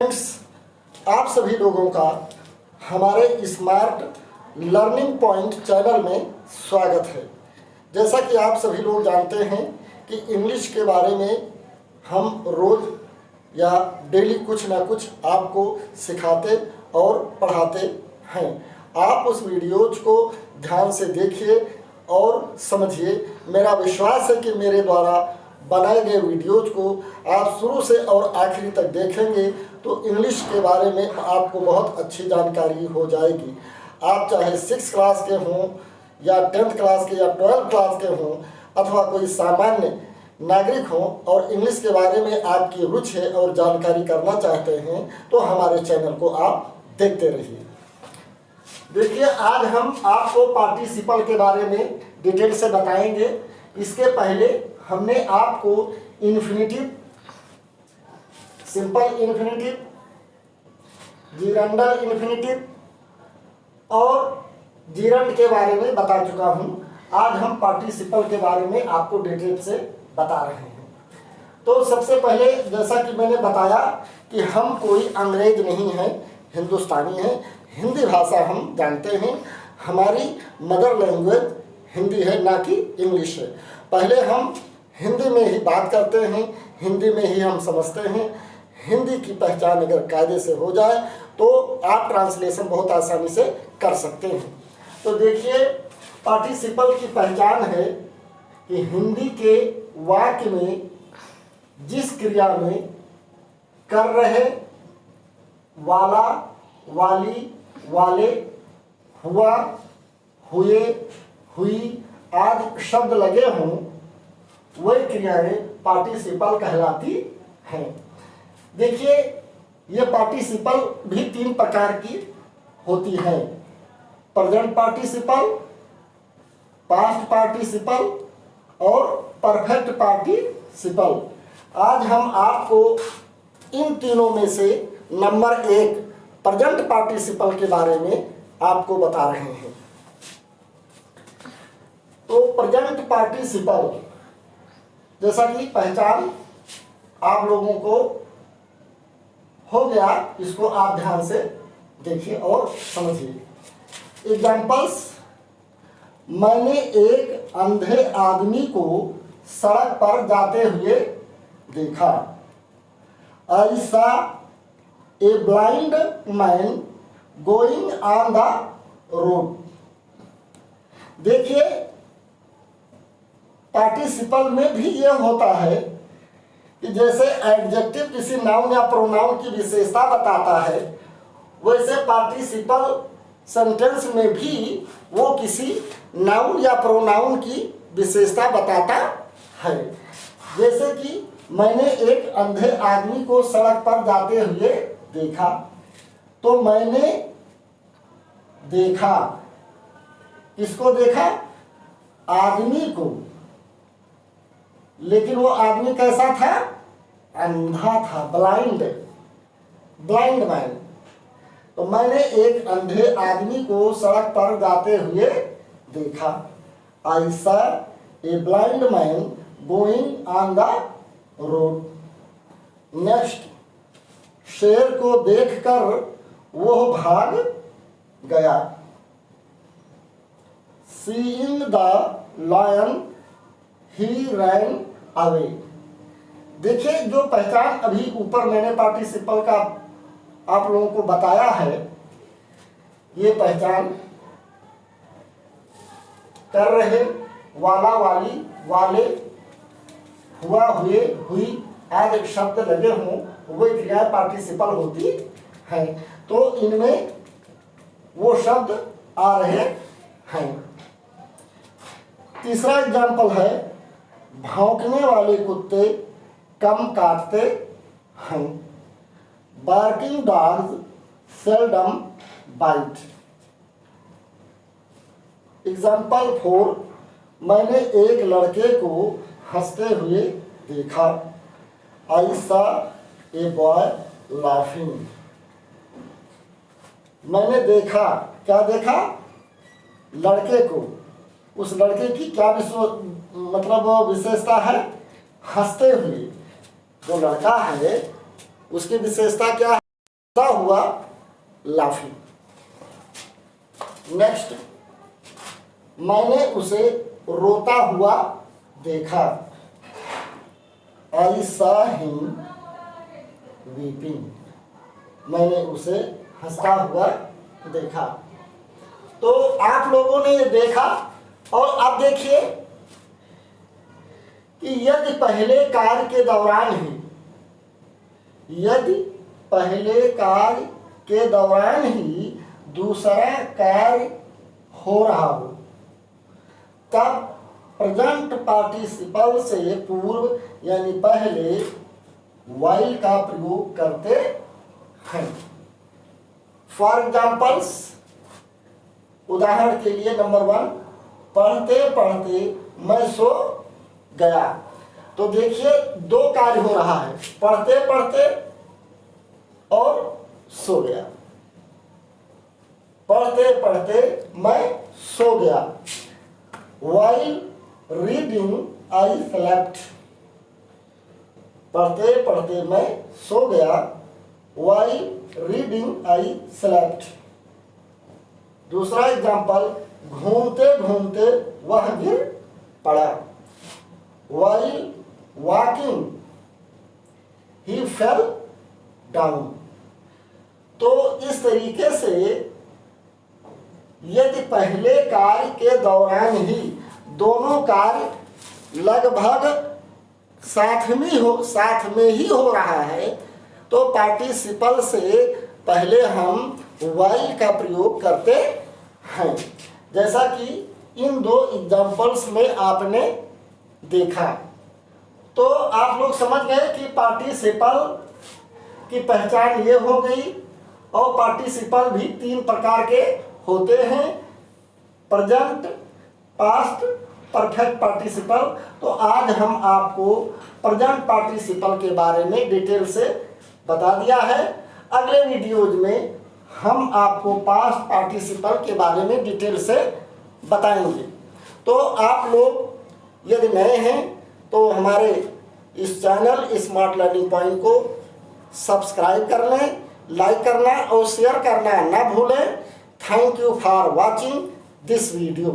Friends, आप सभी लोगों का हमारे स्मार्ट लर्निंग पॉइंट चैनल में स्वागत है। जैसा कि आप सभी लोग जानते हैं कि इंग्लिश के बारे में हम रोज़ या डेली कुछ ना कुछ आपको सिखाते और पढ़ाते हैं। आप उस वीडियोज को ध्यान से देखिए और समझिए। मेरा विश्वास है कि मेरे द्वारा बनाए गए वीडियोज को आप शुरू से और आखिरी तक देखेंगे तो इंग्लिश के बारे में आपको बहुत अच्छी जानकारी हो जाएगी। आप चाहे 6th क्लास के हों या 10th क्लास के या 12th क्लास के हों अथवा कोई सामान्य नागरिक हों और इंग्लिश के बारे में आपकी रुचि है और जानकारी करना चाहते हैं तो हमारे चैनल को आप देखते रहिए। देखिए, आज हम आपको पार्टिसिपल के बारे में डिटेल से बताएंगे। इसके पहले हमने आपको इन्फिनेटिव, सिंपल इन्फिनेटिव, जिरंडल इन्फिनेटिव और जिरंड के बारे में बता चुका हूं। आज हम पार्टिसिपल के बारे में आपको डिटेल से बता रहे हैं। तो सबसे पहले जैसा कि मैंने बताया कि हम कोई अंग्रेज नहीं हैं, हिंदुस्तानी हैं। हिंदी भाषा हम जानते हैं, हमारी मदर लैंग्वेज हिंदी है, ना कि इंग्लिश है। पहले हम हिंदी में ही बात करते हैं, हिंदी में ही हम समझते हैं। हिंदी की पहचान अगर कायदे से हो जाए तो आप ट्रांसलेशन बहुत आसानी से कर सकते हैं। तो देखिए, पार्टिसिपल की पहचान है कि हिंदी के वाक्य में जिस क्रिया में कर रहे, वाला, वाली, वाले, हुआ, हुए, हुई आदि शब्द लगे हों वही क्रियाएं पार्टिसिपल कहलाती हैं। देखिए, ये पार्टिसिपल भी 3 प्रकार की होती है: प्रेजेंट पार्टिसिपल, पास्ट पार्टिसिपल और परफेक्ट पार्टिसिपल। आज हम आपको इन तीनों में से नंबर 1 प्रेजेंट पार्टिसिपल के बारे में आपको बता रहे हैं। तो प्रेजेंट पार्टिसिपल जैसा कि पहचान आप लोगों को हो गया, इसको आप ध्यान से देखिए और समझिए। एग्जाम्पल्स: मैंने एक अंधे आदमी को सड़क पर जाते हुए देखा। I saw a blind man going on the road. देखिए, पार्टिसिपल में भी यह होता है कि जैसे एडजेक्टिव किसी नाउन या प्रोनाउन की विशेषता बताता है, वैसे पार्टिसिपल सेंटेंस में भी वो किसी नाउन या प्रोनाउन की विशेषता बताता है। जैसे कि मैंने एक अंधे आदमी को सड़क पर जाते हुए देखा, तो मैंने देखा, किसको देखा? आदमी को। लेकिन वो आदमी कैसा था? अंधा था, ब्लाइंड, ब्लाइंड मैन। तो मैंने एक अंधे आदमी को सड़क पर जाते हुए देखा। I saw a blind man going on the road. Next, शेर को देखकर वो भाग गया। Seeing the lion he ran away. देखिए, जो पहचान अभी ऊपर मैंने पार्टिसिपल का आप लोगों को बताया है, ये पहचान कर रहे, वाला, वाली, वाले, हुआ, हुए, हुई आदि शब्द लगे हों वही क्रियाएं पार्टिसिपल होती हैं। तो इनमें वो शब्द आ रहे हैं। तीसरा एग्जाम्पल है: भौंकने वाले कुत्ते कम काटते हैं। Barking dogs seldom bite. Example 4: मैंने एक लड़के को हंसते हुए देखा। I saw a boy laughing. मैंने देखा, क्या देखा? लड़के को। उस लड़के की क्या विशेषता है? हंसते हुए। जो लड़का है उसकी विशेषता क्या है? हुआ लाफिंग। नेक्स्ट, मैंने उसे रोता हुआ देखा, आई सॉ हिम वीपिंग। मैंने उसे हंसता हुआ देखा। तो आप लोगों ने ये देखा, और अब देखिए कि यदि पहले कार्य के दौरान ही, यदि पहले कार्य के दौरान ही दूसरा कार्य हो रहा हो, तब प्रेजेंट पार्टिसिपल से पूर्व यानी पहले वाइल का प्रयोग करते हैं। फॉर एग्जाम्पल्स, उदाहरण के लिए नंबर 1, पढ़ते पढ़ते मैं सो गया। तो देखिए 2 कार्य हो रहा है, पढ़ते पढ़ते और सो गया। पढ़ते पढ़ते मैं सो गया। While reading I slept। पढ़ते पढ़ते मैं सो गया। While reading I slept। दूसरा एग्जाम्पल, घूमते घूमते वह गिर पड़ा। While walking he fell down। तो इस तरीके से यदि पहले कार्य के दौरान ही दोनों कार्य लगभग साथ में ही हो रहा है, तो पार्टिसिपल से पहले हम वाइल का प्रयोग करते हैं, जैसा कि इन 2 एग्जाम्पल्स में आपने देखा। तो आप लोग समझ गए कि पार्टिसिपल की पहचान ये हो गई, और पार्टिसिपल भी 3 प्रकार के होते हैं, प्रेजेंट, पास्ट, परफेक्ट पार्टिसिपल। तो आज हम आपको प्रेजेंट पार्टिसिपल के बारे में डिटेल से बता दिया है। अगले वीडियोज में हम आपको पास्ट पार्टिसिपल के बारे में डिटेल से बताएंगे। तो आप लोग यदि नए हैं तो हमारे इस चैनल स्मार्ट लर्निंग पॉइंट को सब्सक्राइब कर लें, लाइक करना और शेयर करना ना भूलें। Thank you for watching this video.